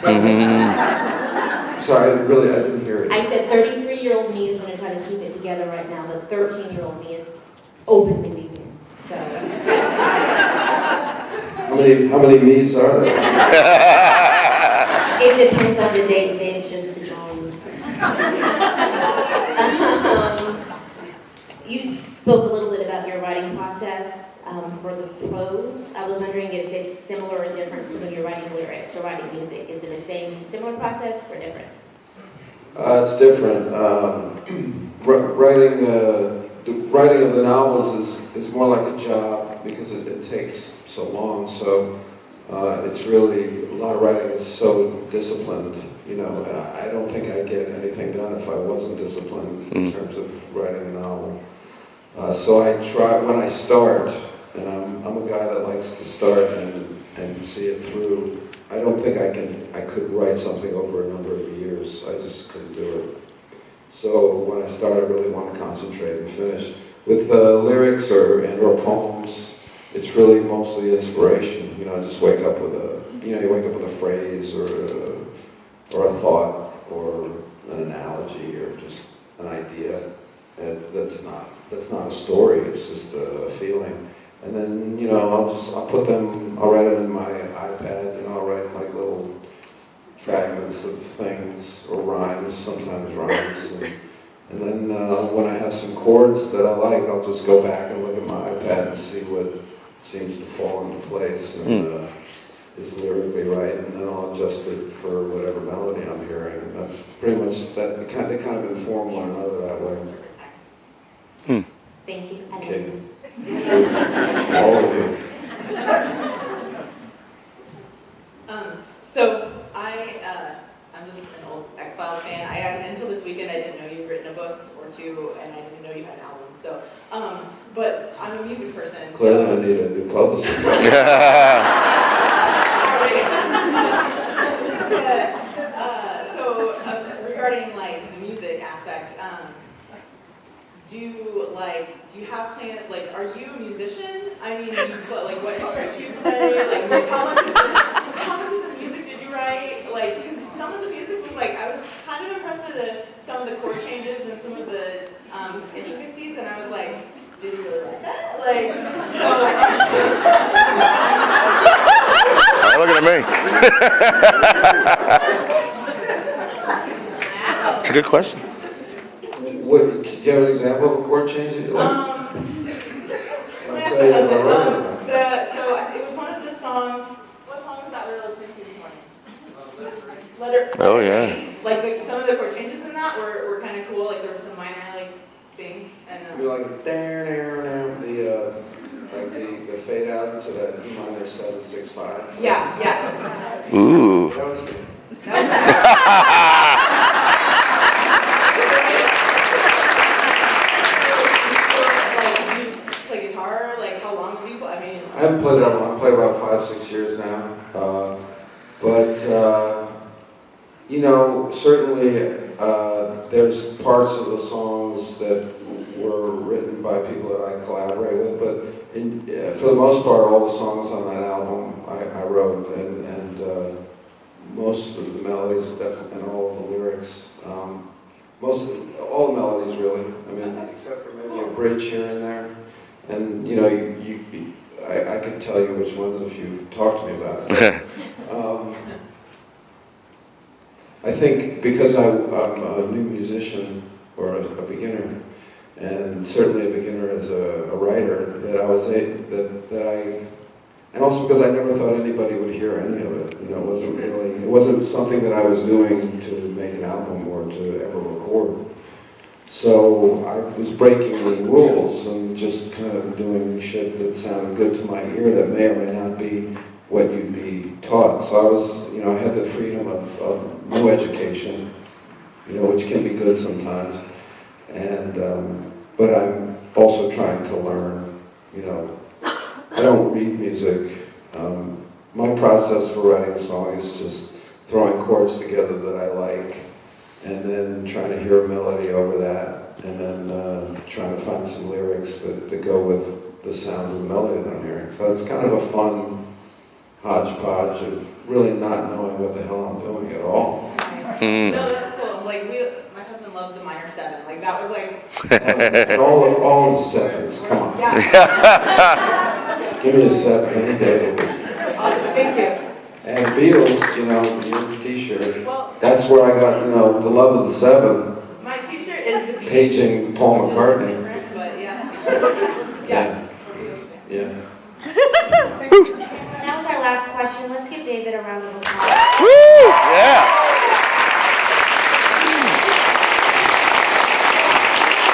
Sorry, I didn't hear it. I said 33-year-old me is going to try to keep it together right now, but 13-year-old me is openly weeping. So. How many me's are there? It depends on the day. Today it's just the Jones. You spoke a little bit about your writing process for the prose. I was wondering if it's similar or different to when you're writing lyrics or writing music. Is it the same, similar process or different? It's different. Writing of the novels is more like a job because it takes so long. So it's really, a lot of writing is so disciplined. You know, I don't think I'd get anything done if I wasn't disciplined in terms of writing a novel. So I try, when I start, and I'm a guy that likes to start and see it through. I don't think I could write something over a number of years. I just couldn't do it. So when I start, I really want to concentrate and finish. With lyrics or poems, it's really mostly inspiration. You know, I just wake up with a phrase or a thought or an analogy or just an idea. And that's not a story. It's just a feeling. And then, you know, I'll write it in my iPad, and I'll write like little fragments of things or rhymes, sometimes rhymes. And then when I have some chords that I like, I'll just go back and look at my iPad and see what seems to fall into place and is lyrically right, and then I'll adjust it for whatever melody I'm hearing. And that's pretty much that. They kind of inform one another that way. Thank you. Okay. All of you. So I'm just an old X-Files fan. Until this weekend, I didn't know you'd written a book or two, and I didn't know you had an album. So, but I'm a music person. Clearly, I need a new publicist. Regarding like the music aspect, do you have plans? Like, are you a musician? I mean, what instruments do you play? Like, how much of the music did you write? Like, because some of the music was like, I was kind of impressed with some of the chord changes and some of the intricacies, and I was like, did you really write that? Like, Look at me. That's a good question. Do you have an example of a chord change that you like? I'll tell you if I wrote it. So it was one of the songs. What song was that we were listening to this morning? Letter. Oh yeah. Like some of the chord changes in that were kind of cool. Like there were some minor things and. You're like the fade out into that E minor 7/6/5. Yeah. Ooh. That was good. Play guitar? Like how long do you play? I mean. I haven't played that long. I played about 5-6 years now. But you know, certainly there's parts of the songs that were written by people that I collaborate with, but for the most part, all the songs on that album I wrote, and most of the melodies, definitely, and all of the lyrics, all the melodies really. I mean, except for maybe a bridge here and there, and you know, I could tell you which ones if you talk to me about it. I think because I'm a new musician or a beginner, and certainly a beginner as a writer, and also because I never thought anybody would hear any of it. You know, it wasn't something that I was doing to make an album or to ever record. So I was breaking the rules and just kind of doing shit that sounded good to my ear that may or may not be what you'd be taught. So I was, you know, I had the freedom of new education, you know, which can be good sometimes. And, but I'm also trying to learn, you know. I don't read music. My process for writing a song is just throwing chords together that I like, and then trying to hear a melody over that, and then trying to find some lyrics that go with the sounds of the melody that I'm hearing. So it's kind of a fun hodgepodge of really not knowing what the hell I'm doing at all. No, that's cool. Like my husband loves the minor seven. Like that was like. And all the sevens, come on. Yeah. Give me a 7 any day of the week. Awesome. Thank you. And Beatles, you know, your t-shirt, Well, that's where I got, you know, the love of the 7, my T-shirt is the Beatles. paging Paul Which is McCartney. different, but yes. Yes. Yeah. That was our last question. Let's give David a round of applause.